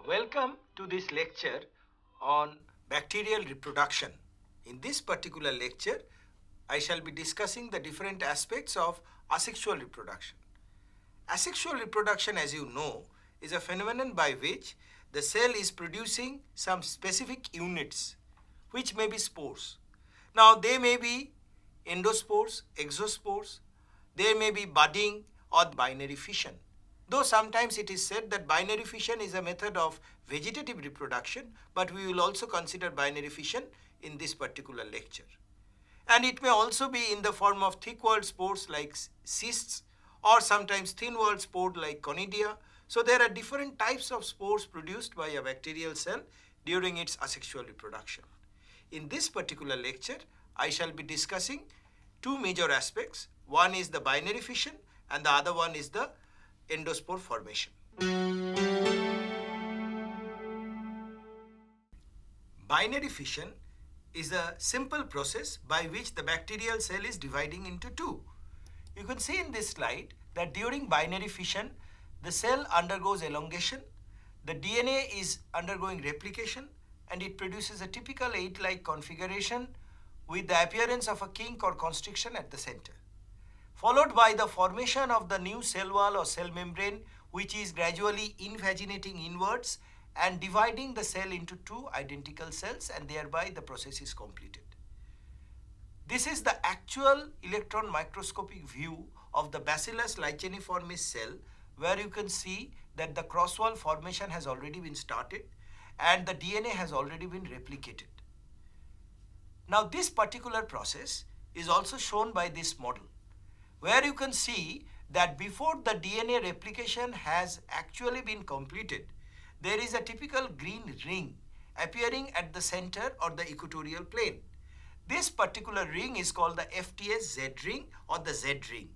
Welcome to this lecture on bacterial reproduction. In this particular lecture, I shall be discussing the different aspects of asexual reproduction. Asexual reproduction, as you know, is a phenomenon by which the cell is producing some specific units, which may be spores. Now, they may be endospores, exospores, they may be budding or binary fission. Though sometimes it is said that binary fission is a method of vegetative reproduction, but we will also consider binary fission in this particular lecture. And it may also be in the form of thick-walled spores like cysts, or sometimes thin-walled spore like conidia. So there are different types of spores produced by a bacterial cell during its asexual reproduction. In this particular lecture, I shall be discussing two major aspects. One is the binary fission and the other one is the endospore formation. Binary fission is a simple process by which the bacterial cell is dividing into two. You can see in this slide that during binary fission, the cell undergoes elongation, the DNA is undergoing replication, and it produces a typical 8-like configuration with the appearance of a kink or constriction at the center, followed by the formation of the new cell wall or cell membrane, which is gradually invaginating inwards and dividing the cell into two identical cells, and thereby the process is completed. This is the actual electron microscopic view of the Bacillus licheniformis cell, where you can see that the cross-wall formation has already been started and the DNA has already been replicated. Now, this particular process is also shown by this model, where you can see that before the DNA replication has actually been completed, there is a typical green ring appearing at the center or the equatorial plane. This particular ring is called the FTS Z ring or the Z ring.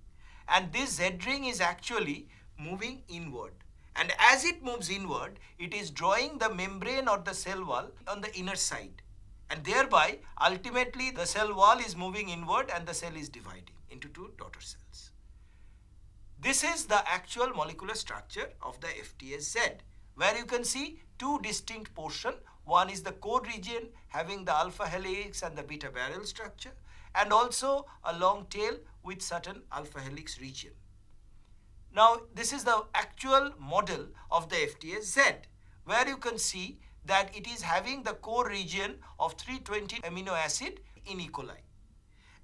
And this Z ring is actually moving inward. And as it moves inward, it is drawing the membrane or the cell wall on the inner side. And thereby, ultimately, the cell wall is moving inward and the cell is dividing into two daughter cells. This is the actual molecular structure of the FTSZ, where you can see two distinct portions. One is the core region having the alpha helix and the beta barrel structure, and also a long tail with certain alpha helix region. Now, this is the actual model of the FTSZ, where you can see that it is having the core region of 320 amino acid in E. coli,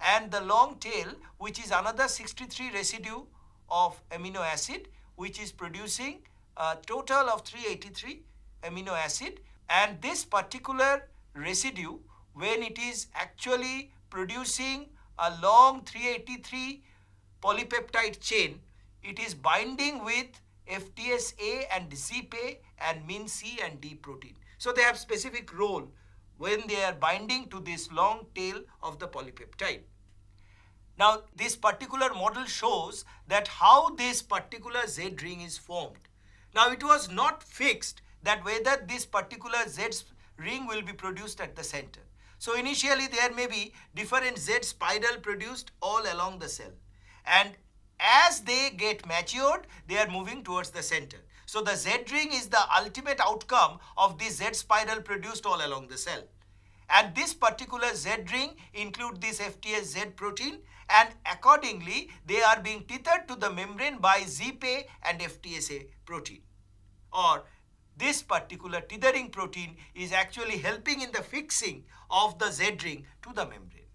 and the long tail, which is another 63 residue of amino acid, which is producing a total of 383 amino acid. And this particular residue, when it is actually producing a long 383 polypeptide chain, it is binding with FTSA and ZPA and MinC and D protein. So they have specific role when they are binding to this long tail of the polypeptide. Now, this particular model shows that how this particular Z ring is formed. Now, it was not fixed that whether this particular Z ring will be produced at the center. So, initially there may be different Z spiral produced all along the cell. And as they get matured, they are moving towards the center. So, the Z ring is the ultimate outcome of this Z spiral produced all along the cell. And this particular Z ring include this FTSZ protein, and accordingly they are being tethered to the membrane by ZPA and FTSA protein. Or this particular tethering protein is actually helping in the fixing of the Z ring to the membrane.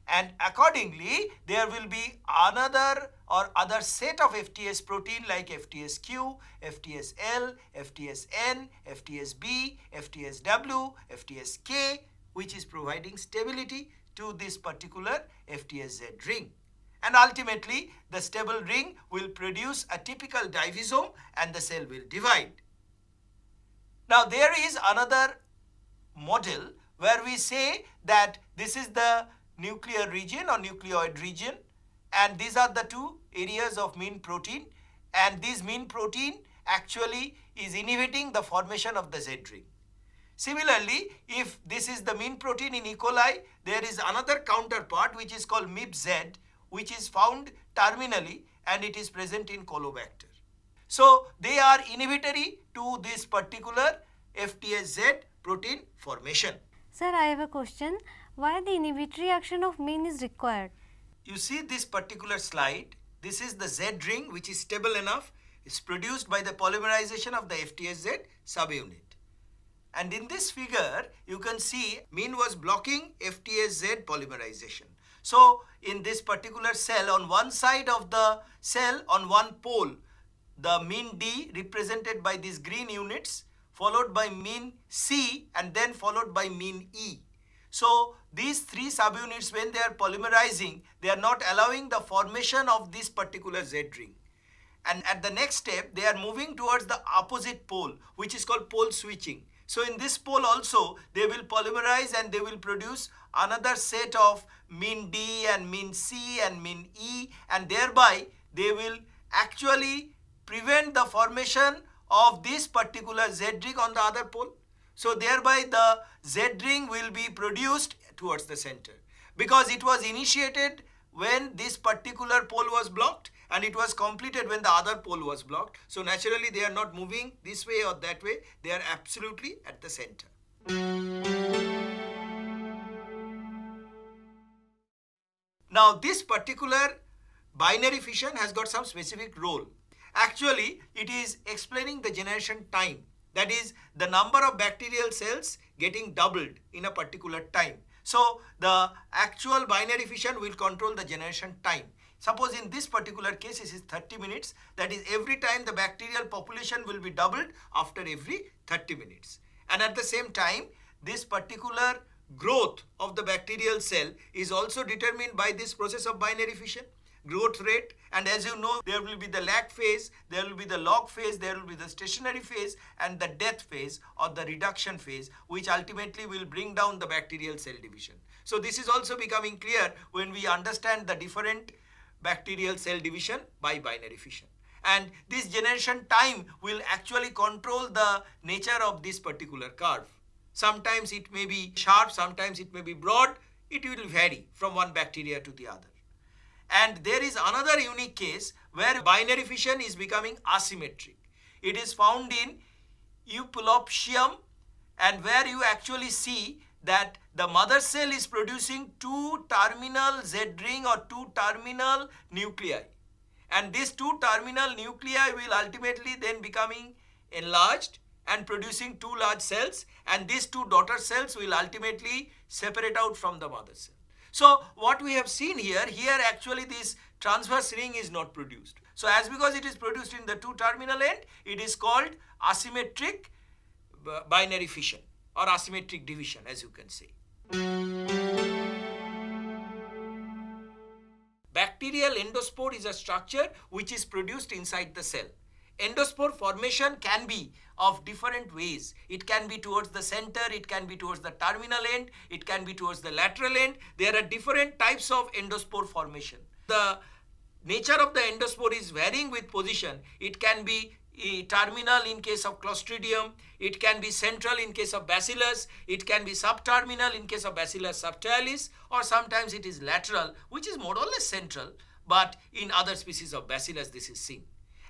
And accordingly, there will be another or other set of FTS protein like FTSQ, FTSL, FTSN, FTSB, FTSW, FTSK, which is providing stability to this particular FTSZ ring. And ultimately, the stable ring will produce a typical divisome and the cell will divide. Now, there is another model where we say that this is the nuclear region or nucleoid region, and these are the two areas of mean protein, and this mean protein actually is inhibiting the formation of the Z ring. Similarly, if this is the mean protein in E. coli, there is another counterpart which is called MIP-Z, which is found terminally and it is present in Colobacter. So they are inhibitory to this particular FTSZ protein formation. Sir, I have a question. Why the inhibitory action of mean is required? You see this particular slide, this is the Z ring which is stable enough. It's produced by the polymerization of the FTSZ subunit. And in this figure, you can see mean was blocking FTSZ polymerization. So in this particular cell, on one side of the cell, on one pole, the mean D represented by these green units, followed by mean C, and then followed by mean E. So these three subunits, when they are polymerizing, they are not allowing the formation of this particular Z ring. And at the next step, they are moving towards the opposite pole, which is called pole switching. So in this pole also, they will polymerize and they will produce another set of mean D and mean C and mean E, and thereby they will actually prevent the formation of this particular Z ring on the other pole. So thereby the Z ring will be produced towards the center, because it was initiated when this particular pole was blocked and it was completed when the other pole was blocked. So naturally they are not moving this way or that way, they are absolutely at the center. Now this particular binary fission has got some specific role. Actually, it is explaining the generation time. That is the number of bacterial cells getting doubled in a particular time. So the actual binary fission will control the generation time. Suppose in this particular case it is 30 minutes. That is, every time the bacterial population will be doubled after every 30 minutes. And at the same time, this particular growth of the bacterial cell is also determined by this process of binary fission, growth rate. And as you know, there will be the lag phase, there will be the log phase, there will be the stationary phase, and the death phase or the reduction phase, which ultimately will bring down the bacterial cell division. So this is also becoming clear when we understand the different bacterial cell division by binary fission. And this generation time will actually control the nature of this particular curve. Sometimes it may be sharp, sometimes it may be broad. It will vary from one bacteria to the other. And there is another unique case where binary fission is becoming asymmetric. It is found in Eupuloptium, and where you actually see that the mother cell is producing two terminal Z ring or two terminal nuclei. And these two terminal nuclei will ultimately then becoming enlarged and producing two large cells, and these two daughter cells will ultimately separate out from the mother cell. So what we have seen here actually this transverse ring is not produced. So as because it is produced in the two terminal end, it is called asymmetric binary fission or asymmetric division, as you can say. Bacterial endospore is a structure which is produced inside the cell. Endospore formation can be of different ways. It can be towards the center, it can be towards the terminal end, it can be towards the lateral end. There are different types of endospore formation. The nature of the endospore is varying with position. It can be terminal in case of Clostridium, it can be central in case of Bacillus, it can be subterminal in case of Bacillus subtilis, or sometimes it is lateral, which is more or less central, but in other species of Bacillus this is seen.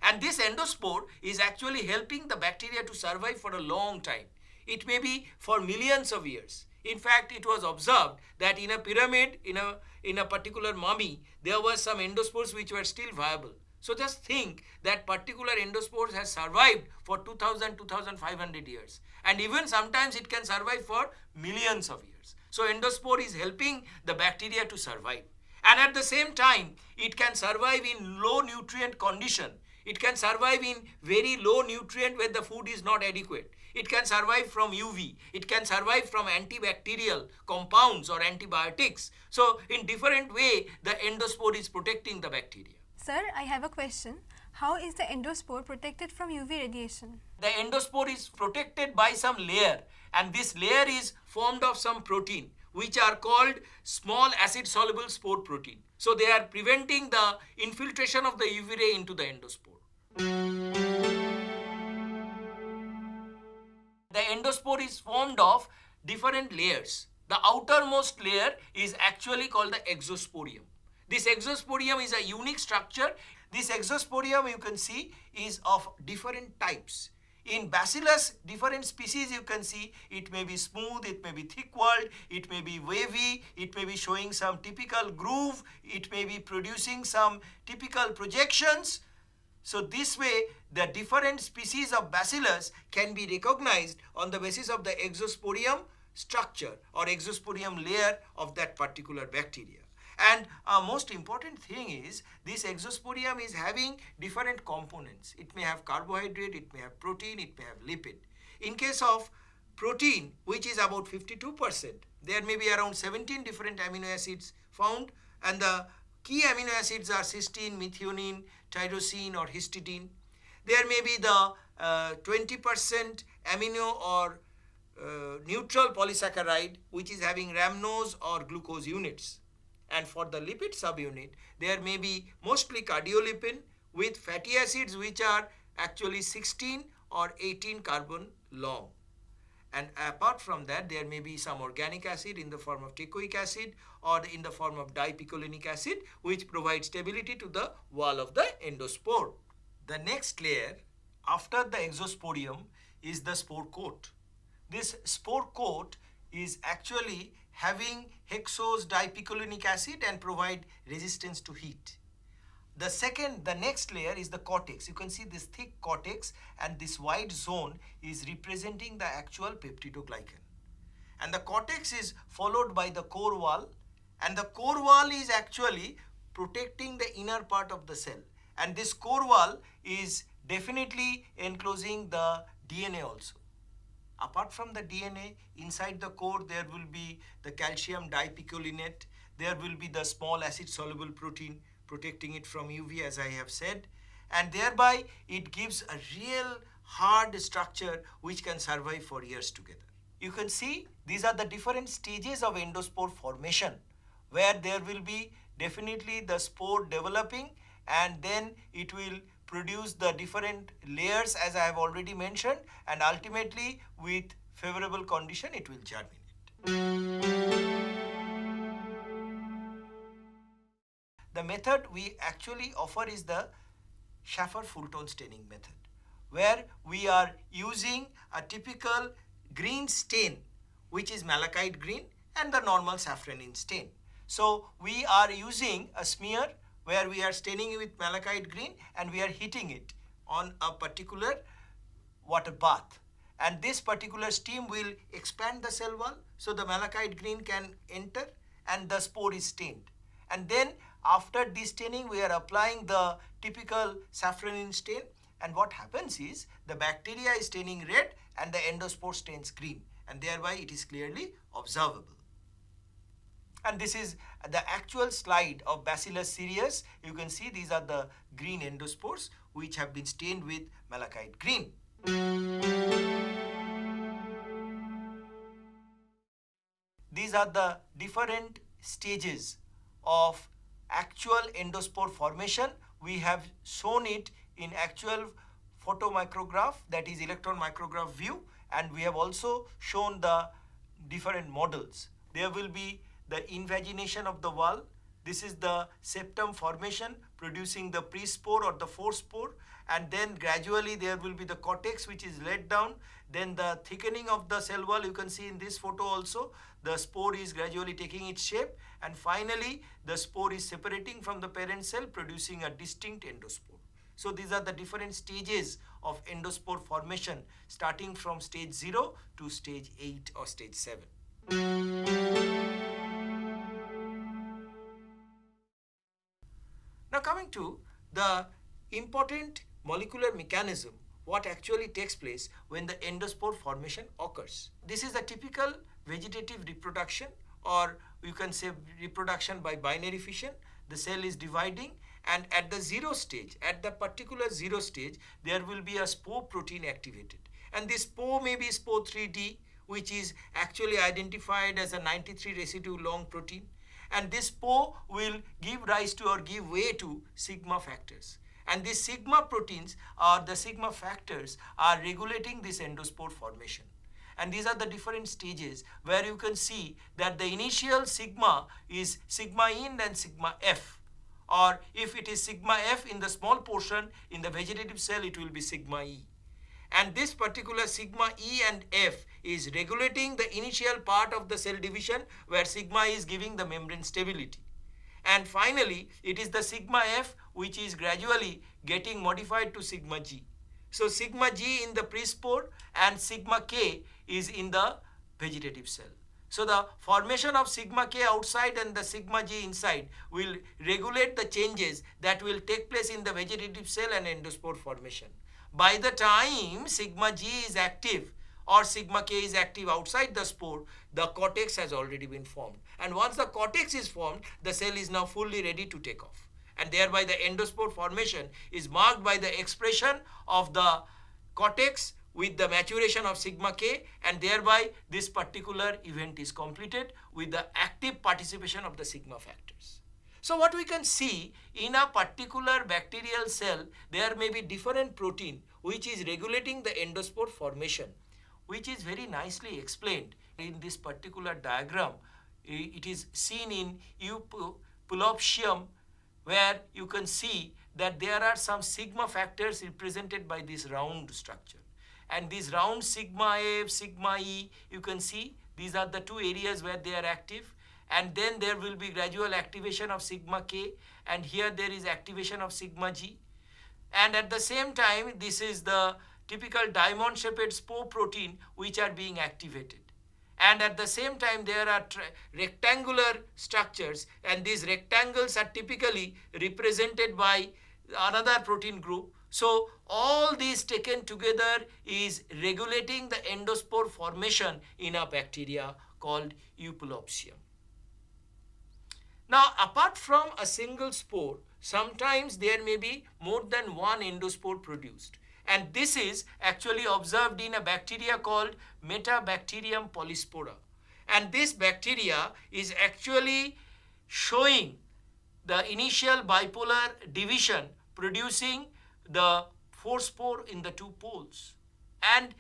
And this endospore is actually helping the bacteria to survive for a long time. It may be for millions of years. In fact, it was observed that in a pyramid, in a particular mummy, there were some endospores which were still viable. So just think that particular endospores has survived for 2000, 2500 years. And even sometimes it can survive for millions of years. So endospore is helping the bacteria to survive. And at the same time, it can survive in low nutrient condition. It can survive in very low nutrient where the food is not adequate. It can survive from UV. It can survive from antibacterial compounds or antibiotics. So in different way, the endospore is protecting the bacteria. Sir, I have a question. How is the endospore protected from UV radiation? The endospore is protected by some layer, and this layer is formed of some protein which are called small acid soluble spore protein. So they are preventing the infiltration of the UV ray into the endospore. The endospore is formed of different layers. The outermost layer is actually called the exosporium. This exosporium is a unique structure. This exosporium, you can see, is of different types. In Bacillus, different species you can see, it may be smooth, it may be thick-walled, it may be wavy, it may be showing some typical groove, it may be producing some typical projections. So this way, the different species of Bacillus can be recognized on the basis of the exosporium structure or exosporium layer of that particular bacteria. And a most important thing is this exosporium is having different components. It may have carbohydrate, it may have protein, it may have lipid. In case of protein, which is about 52%, there may be around 17 different amino acids found, and the key amino acids are cysteine, methionine, tyrosine or histidine. There may be the 20% amino or neutral polysaccharide, which is having rhamnose or glucose units. And for the lipid subunit, there may be mostly cardiolipin with fatty acids which are actually 16 or 18 carbon long. And apart from that, there may be some organic acid in the form of teichoic acid or in the form of dipicolinic acid, which provides stability to the wall of the endospore. The next layer after the exosporium is the spore coat. This spore coat is actually having hexose dipicolinic acid and provide resistance to heat. The next layer is the cortex. You can see this thick cortex, and this white zone is representing the actual peptidoglycan. And the cortex is followed by the core wall, and the core wall is actually protecting the inner part of the cell. And this core wall is definitely enclosing the DNA also. Apart from the DNA, inside the core there will be the calcium dipicolinate, there will be the small acid soluble protein protecting it from UV, as I have said, and thereby it gives a real hard structure which can survive for years together. You can see these are the different stages of endospore formation, where there will be definitely the spore developing, and then it will produce the different layers as I have already mentioned, and ultimately with favorable condition it will germinate. The method we actually offer is the Schaffer-Fulton staining method, where we are using a typical green stain which is malachite green and the normal safranin stain. So we are using a smear where we are staining with malachite green and we are heating it on a particular water bath. And this particular steam will expand the cell wall so the malachite green can enter and the spore is stained. And then after this staining, we are applying the typical safranin stain, and what happens is the bacteria is staining red and the endospore stains green, and thereby it is clearly observable. And this is the actual slide of Bacillus cereus. You can see these are the green endospores which have been stained with malachite green. These are the different stages of actual endospore formation. We have shown it in actual photomicrograph, that is electron micrograph view, and we have also shown the different models. There will be the invagination of the wall. This is the septum formation producing the pre-spore or the forespore, and then gradually there will be the cortex which is let down, then the thickening of the cell wall. You can see in this photo also the spore is gradually taking its shape, and finally the spore is separating from the parent cell producing a distinct endospore. So these are the different stages of endospore formation starting from stage 0 to stage 8 or stage 7. Now coming to the important molecular mechanism, what actually takes place when the endospore formation occurs. This is a typical vegetative reproduction, or you can say reproduction by binary fission. The cell is dividing, and at the 0 stage, at the particular 0 stage, there will be a spore protein activated. And this spore may be spore 3D, which is actually identified as a 93 residue long protein. And this spore will give rise to or give way to sigma factors. And these sigma proteins or the sigma factors are regulating this endospore formation. And these are the different stages where you can see that the initial sigma is sigma in and sigma F. Or if it is sigma F in the small portion, in the vegetative cell it will be sigma E. and this particular sigma E and F is regulating the initial part of the cell division where sigma is giving the membrane stability. And finally, it is the sigma F which is gradually getting modified to sigma G. So sigma G in the pre-spore and sigma K is in the vegetative cell. So the formation of sigma K outside and the sigma G inside will regulate the changes that will take place in the vegetative cell and endospore formation. By the time sigma G is active or sigma K is active outside the spore, the cortex has already been formed. And once the cortex is formed, the cell is now fully ready to take off. And thereby the endospore formation is marked by the expression of the cortex with the maturation of sigma K, and thereby this particular event is completed with the active participation of the sigma factors. So what we can see in a particular bacterial cell, there may be different protein which is regulating the endospore formation, which is very nicely explained in this particular diagram. It is seen in Eupuloptium, where you can see that there are some sigma factors represented by this round structure. And these round sigma F, sigma E, you can see these are the two areas where they are active. And then there will be gradual activation of sigma K, and here there is activation of sigma G. And at the same time, this is the typical diamond-shaped spore protein which are being activated. And at the same time, there are rectangular structures, and these rectangles are typically represented by another protein group. So all these taken together is regulating the endospore formation in a bacteria called Eupuloptium. Now, apart from a single spore, sometimes there may be more than one endospore produced. And this is actually observed in a bacteria called Metabacterium polyspora. And this bacteria is actually showing the initial bipolar division producing the 4 spore in the 2 poles. And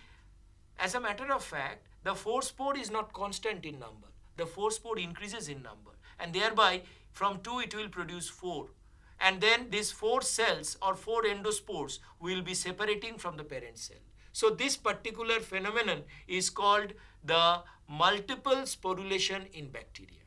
as a matter of fact, the 4 spore is not constant in number. The 4 spore increases in number, and thereby from 2 it will produce 4. And then these 4 cells or 4 endospores will be separating from the parent cell. So this particular phenomenon is called the multiple sporulation in bacteria.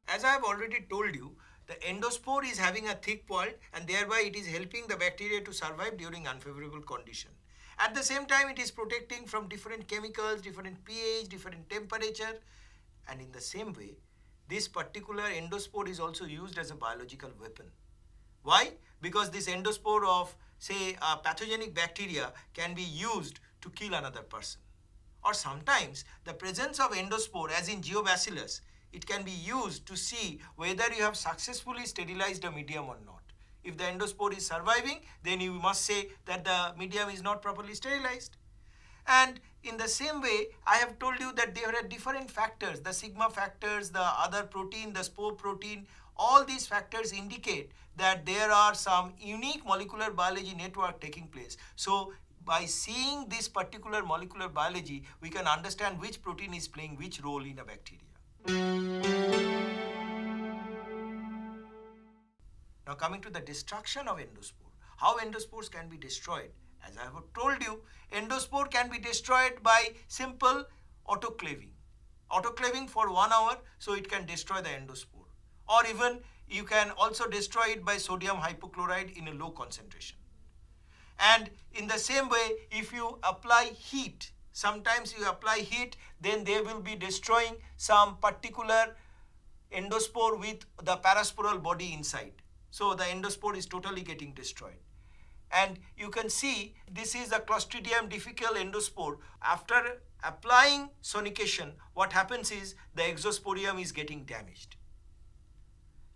As I have already told you, the endospore is having a thick point, and thereby it is helping the bacteria to survive during unfavorable condition. At the same time, it is protecting from different chemicals, different pH, different temperature, and in the same way, this particular endospore is also used as a biological weapon. Why? Because this endospore of, say, a pathogenic bacteria can be used to kill another person. Or sometimes the presence of endospore, as in Geobacillus, it can be used to see whether you have successfully sterilized a medium or not. If the endospore is surviving, then you must say that the medium is not properly sterilized. And in the same way, I have told you that there are different factors, the sigma factors, the other protein, the spore protein. All these factors indicate that there are some unique molecular biology network taking place. So by seeing this particular molecular biology, we can understand which protein is playing which role in a bacteria. Now coming to the destruction of endospore. How endospores can be destroyed? As I have told you, endospore can be destroyed by simple autoclaving. Autoclaving for 1 hour, so it can destroy the endospore. Or even you can also destroy it by sodium hypochlorite in a low concentration. And in the same way, if you apply heat, sometimes you apply heat, then they will be destroying some particular endospore with the parasporal body inside. So the endospore is totally getting destroyed. And you can see this is a Clostridium difficile endospore. After applying sonication, what happens is the exosporium is getting damaged.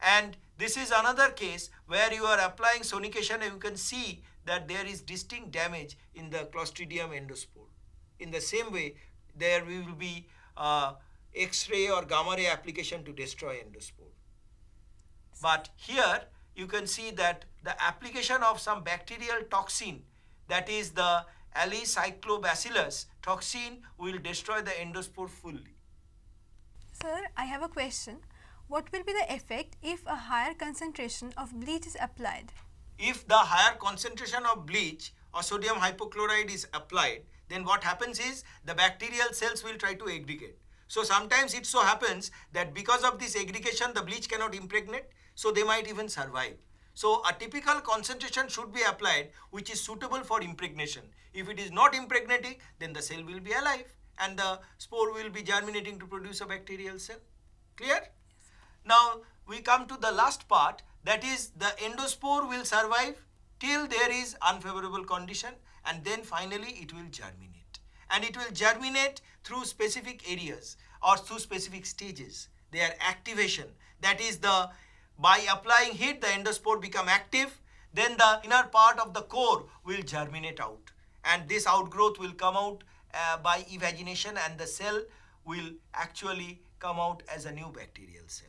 And this is another case where you are applying sonication and you can see that there is distinct damage in the Clostridium endospore. In the same way, there will be X-ray or gamma ray application to destroy endospore. But here you can see that the application of some bacterial toxin, that is the Alicyclobacillus toxin, will destroy the endospore fully. Sir, I have a question. What will be the effect if a higher concentration of bleach is applied? if the higher concentration of bleach or sodium hypochlorite is applied, then what happens is the bacterial cells will try to aggregate. So sometimes it so happens that because of this aggregation, the bleach cannot impregnate, so they might even survive. So a typical concentration should be applied which is suitable for impregnation. If it is not impregnating, then the cell will be alive and the spore will be germinating to produce a bacterial cell. Clear? Now we come to the last part, that is the endospore will survive till there is unfavorable condition, and then finally it will germinate. And it will germinate through specific areas or through specific stages. Their activation, that is by applying heat the endospore become active, then the inner part of the core will germinate out, and this outgrowth will come out by evagination, and the cell will actually come out as a new bacterial cell.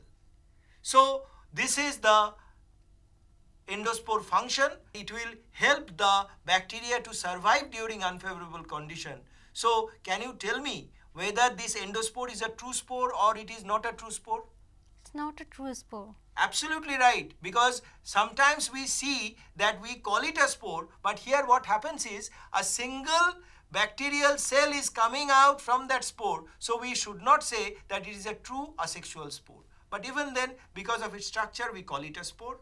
So this is the endospore function. It will help the bacteria to survive during unfavorable condition. So can you tell me whether this endospore is a true spore or it is not a true spore? It's not a true spore. Absolutely right, because sometimes we see that we call it a spore, but here what happens is a single bacterial cell is coming out from that spore, so we should not say that it is a true asexual spore. But even then, because of its structure, we call it a spore.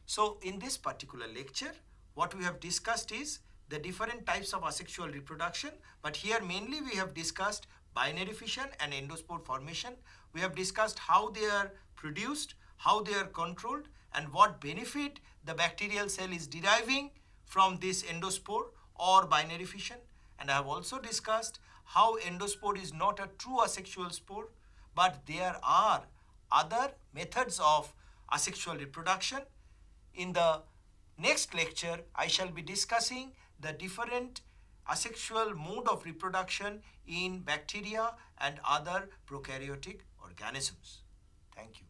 So in this particular lecture, what we have discussed is the different types of asexual reproduction, but here mainly we have discussed binary fission and endospore formation. We have discussed how they are produced, how they are controlled, and what benefit the bacterial cell is deriving from this endospore or binary fission. And I have also discussed how endospore is not a true asexual spore, but there are other methods of asexual reproduction. In the next lecture, I shall be discussing the different asexual mode of reproduction in bacteria and other prokaryotic organisms. Thank you.